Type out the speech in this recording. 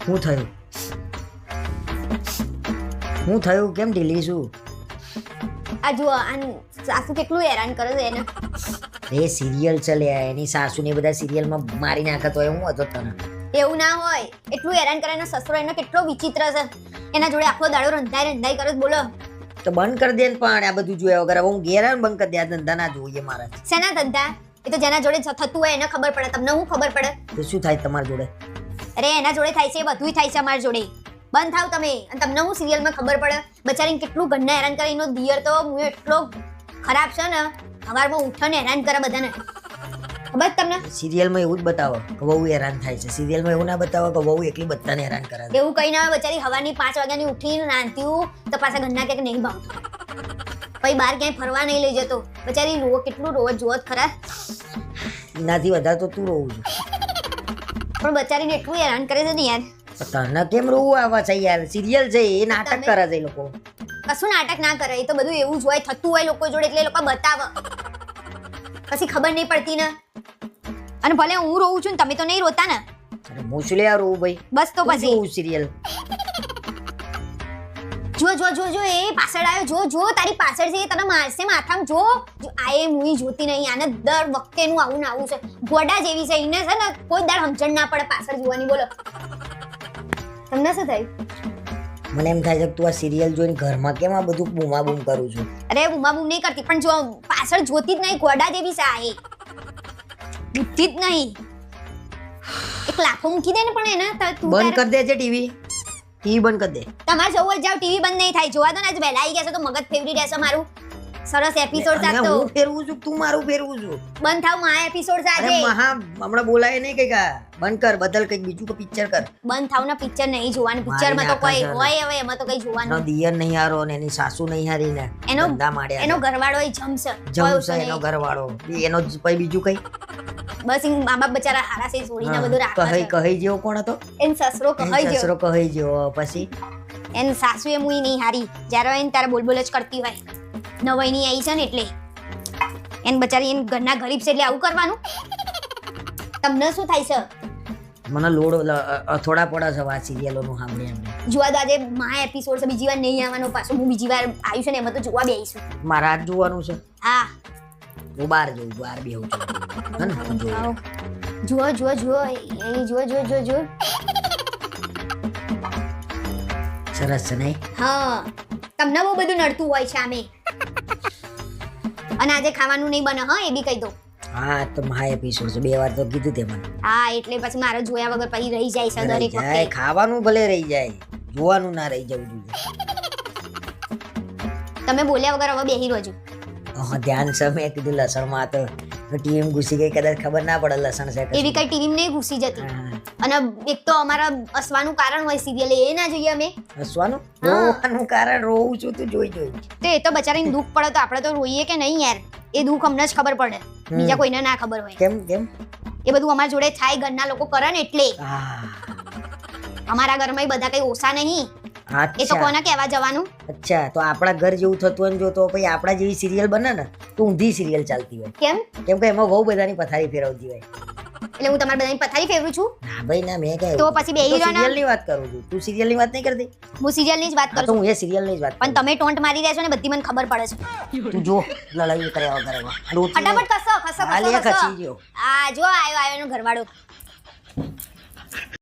શું થયું? શું થયું? કેમ ઢીલી છું? આ જુઓ આ સાસુ કેટલું હેરાન કરે છે એને. એ સિરિયલ ચલે એની સાસુ ને બધા સિરિયલમાં મારી નાખતો હોય હું હતો તને. એવું ના હોય, એટલું હેરાન કરે એનો સસરો એનો કેટલો વિચિત્ર છે. એના જોડે આખો દાડો રંધાઈ કરે છે. બોલો તો બંધ કરી દે ને, પણ આ બધું જોયા વગર હું ઘેર બંધ કરી દે. આ ધંધા ના જોઈએ મારા. શેના ધંધા? એ તો જેના જોડે થતું હોય એને ખબર પડે, તમને હું ખબર પડે? તો શું થાય તમારી જોડે? અરે એના જોડે થાય છે એ બધુંય થાય છે અમારી જોડે. બંધ થાવ તમે. અને તમને હું સિરિયલમાં ખબર પડે? બચારીને કેટલું ઘરના હેરાન કરે. એનો દિયર તો હું એટલો ખરાબ છે ને, સવારમાં ઉઠાને હેરાન કરે બધાને. ખબર તમને? સિરિયલમાં એવું જ બતાવો કે વહુ હેરાન થાય છે. સિરિયલમાં એવું ના બતાવો કે વહુ એકલી બધાને હેરાન કરે છે. એવું કઈ ના હોય. બચારી સવારની 5 વાગ્યાની ઉઠીને નાનતીયું તો પાછા ઘરના કે નહીં ભાવતું. પછી બહાર ક્યાંય ફરવા નહીં લઈ જતો. બચારી કેટલું રોજ જોત ખરા. એનાથી વધારે તો તું રોવું છું. પણ બચારીને એટલું હેરાન કરે છે ને યાર. તને કેમ રોવું આવે છે યાર? સિરિયલ છે એ નાટક કરે છે એ લોકો. કશું નાટક ના કરે. એ તો બધું એવું જ હોય, થતું હોય લોકો જોડે એટલે એ લોકો બતાવે. પછી ખબર નહીં પડતી ને. અને ભલે હું રોઉં છું ને તમે તો નહીં રોતા ને. અરે હું શું લે રોવું ભાઈ? બસ તો પછી સિરિયલ જો એ પાછળ આવ્યો. જો તારી પાછળ છે, તને મારશે માથામાં. જો આ એ મુઈ જોતી નહીં. આને દર વખતેનું આવું ને આવું છે. ગોડા જેવી છે એને છે ને કોઈ દર સમજણ ના પડે પાછળ જોવાની. બોલો તમને શું થયું? મને એમ થાય છે કે તું આ સિરિયલ જોઈને ઘરમાં કેમ આ બધું બૂમા બૂમ કરું છું? અરે બૂમા બૂમ નહીં કરતી, પણ જો પાછળ જોતી જ નહીં. ગોડા જેવી છે આ એ. બુદ્ધિ જ નહીં. એક લાખો મૂકી દે ને પણ એને તું બંધ કરી દે છે ટીવી બંધ કરી દે. તમારે જવું જાવ ટીવી બંધ નહીં થાય. જોવા દો ને આજ વહેલા આવી ગયા છે તો મગજ ફેવરી રહેશે મારું. સરસ એપિસોડ છે તો હું ફેરવું છું તું મારું ફેરવું છું. બંધ થાવ. માં એપિસોડ છે આજે. મહા હમણાં બોલાય નહીં કઈક બંધ કર, બદલ કઈક બીજું કે પિક્ચર કર. બંધ થાવ ને. પિક્ચર નહીં જોવાનું. પિક્ચરમાં તો કોઈ હોય હવે એમાં તો કઈ જોવાનું. એનો દિયર નહીં હારો ને એની સાસુ નહીં હારી ને એનો ધંધા માંડ્યા. એનો ઘરવાળો એ જમશે. એનો ઘરવાળો એનો પછી બીજું કઈ બસ ઇન મા બાપ બચારા હારા છે છોડીને બધું રાખે છે. કહી જેવો કોણ હતો? એન સસરો કહી જેવો. પછી એન સાસુ એ મુઈ નહીં હારી. જ્યારે એને તારે બોલ જ કરતી હોય. નવાઈની આવી છે ને એટલે એન બચારી એન ઘરના ગરીબ છે એટલે આવું કરવાનું. તમને શું થાય છે? મને લોડ થોડા પડે છે આ સિરિયલોનું સાંભળી એમને. જોવા દો આજે માં એપિસોડ છે. બીજી વાર નહીં આવવાનો પાછો. હું બીજી વાર આવ્યું છે ને એમાં તો જોવા બેસીશું. મારા હાથ જોવાનું છે? હા હું બહાર બેહું છું. જુઓ. સરસ છે નહીં? હા તમને બહુ બધું નડતું હોય છે આમે. અને આજે ખાવાનું નહીં બને. હા એ બી કહી દો. હા તો મહા એપિસોડ છે. 2 વાર તો કીધું તે મને. હા એટલે પછી મારે જોયા વગર પછી રહી જાય છે દરેક વખતે. ખાવાનું ભલે રહી જાય, જોવાનું ના રહી જવું જોઈએ. તમે બોલ્યા વગર હવે બેહી રહેજો. ધ્યાન છે. મેં કીધું લસણમાં તો ટીવી ઘૂસી ગઈ, કદાચ ખબર ના પડે લસણ છે. એવી કઈ ટીવી નહીં ઘૂસી જતી. અને એક તો અમારા હસવાનું કારણ હોય સિરિયલ એ ના જોઈએ અમે. રોવાનું કારણ રોવું છું તું જોઈ. તો એ તો બચારાને દુઃખ પડે તો આપણે તો રોઈએ કે નહીં યાર? એ દુઃખ અમને જ ખબર પડે, બીજા કોઈને ના ખબર હોય. કેમ એ બધું અમારા જોડે થાય, ઘરના લોકો કરે ને એટલે. અમારા ઘરમાં બધા કઈ ઓછા નહીં. એ તો કોને કહેવા જવાનું? અચ્છા તો આપણા ઘર જેવું થતું હોય જો તો પછી આપણા જેવી સિરિયલ બને ને તો ઊંધી સિરિયલ ચાલતી હોય. કેમ કે એમાં બહુ બધાની પથારી ફેરવતી હોય. એટલે હું તમારી બધાની પથારી ફેરવું છું? ના ભાઈ ના. મેં કહ્યું તો પછી બેહી રહ્યો. સિરિયલ ની વાત કરું છું. તું સિરિયલ ની વાત નહીં કરતી? હું સિરિયલ ની જ વાત કરું છું. હું એ સિરિયલ ની જ વાત. પણ તમે ટોન્ટ મારી રહ્યા છો ને બધી મને ખબર પડે છે. તું જો લડાઈ કર્યા વગર ફટાફટ ખસો. આ જો આયો એનો ઘરવાળો.